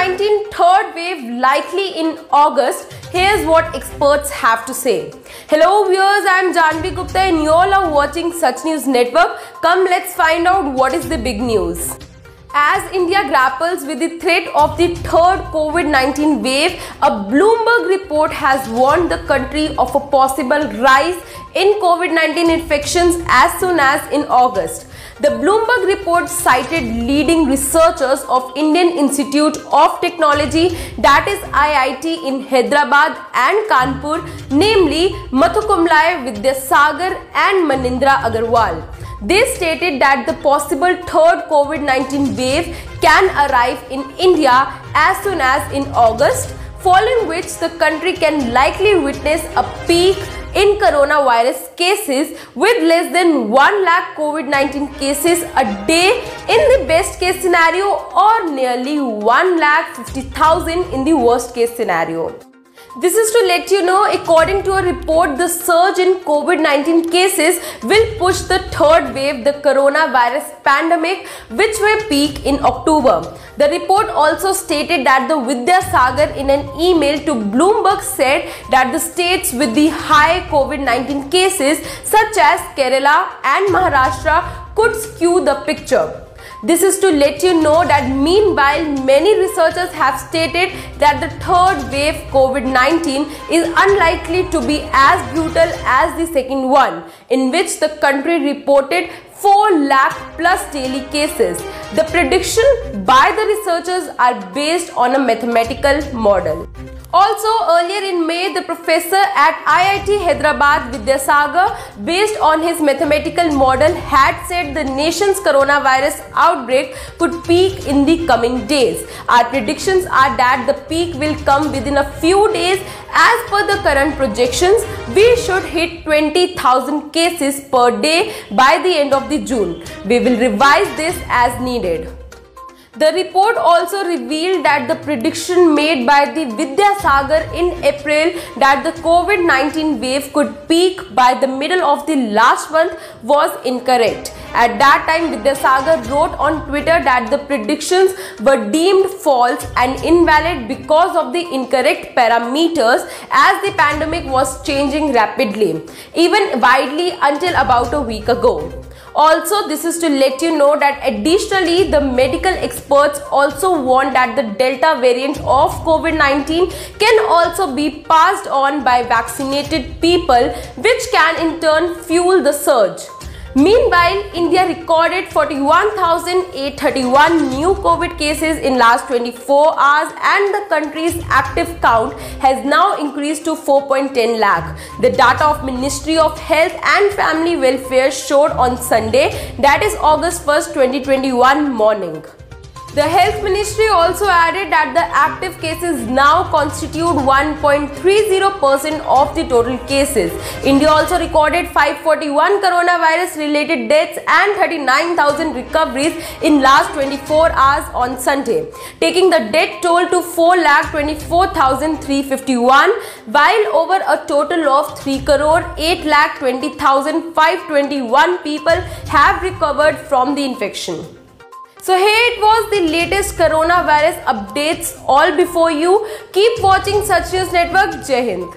COVID-19 third wave likely in August. Here's what experts have to say. Hello viewers, I am Janvi Gupta and you all are watching Such News Network. Come, let's find out what is the big news. As India grapples with the threat of the third COVID-19 wave, a Bloomberg report has warned the country of a possible rise in COVID-19 infections as soon as in August. The Bloomberg report cited leading researchers of Indian Institute of Technology, that is IIT in Hyderabad and Kanpur, namely Mathukumlai Vidyasagar and Manindra Agarwal. They stated that the possible third COVID-19 wave can arrive in India as soon as in August, following which the country can likely witness a peak in coronavirus cases with less than 1 lakh COVID-19 cases a day in the best case scenario or nearly 1,50,000 in the worst case scenario. This is to let you know, according to a report, the surge in COVID-19 cases will push the third wave, the coronavirus pandemic, which may peak in October. The report also stated that the Vidyasagar in an email to Bloomberg said that the states with the high COVID-19 cases such as Kerala and Maharashtra could skew the picture. This is to let you know that meanwhile many researchers have stated that the third wave COVID-19 is unlikely to be as brutal as the second one, in which the country reported 4 lakh plus daily cases. The prediction by the researchers are based on a mathematical model. Also, earlier in May, the professor at IIT Hyderabad, Vidyasagar, based on his mathematical model, had said the nation's coronavirus outbreak could peak in the coming days. Our predictions are that the peak will come within a few days. As per the current projections, we should hit 20,000 cases per day by the end of the June. We will revise this as needed. The report also revealed that the prediction made by the Vidyasagar in April that the COVID-19 wave could peak by the middle of the last month was incorrect. At that time, Vidyasagar wrote on Twitter that the predictions were deemed false and invalid because of the incorrect parameters as the pandemic was changing rapidly, even widely until about a week ago. Also, this is to let you know that additionally, the medical experts also warn that the Delta variant of COVID-19 can also be passed on by vaccinated people, which can in turn fuel the surge. Meanwhile, India recorded 41,831 new COVID cases in last 24 hours and the country's active count has now increased to 4.10 lakh. The data of Ministry of Health and Family Welfare showed on Sunday, that is August 1st, 2021 morning. The Health Ministry also added that the active cases now constitute 1.30% of the total cases. India also recorded 541 coronavirus related deaths and 39,000 recoveries in last 24 hours on Sunday, taking the death toll to 4,24,351, while over a total of 3,8,20,521 people have recovered from the infection. So here it was the latest coronavirus updates all before you. Keep watching Such News Network. Jai Hind.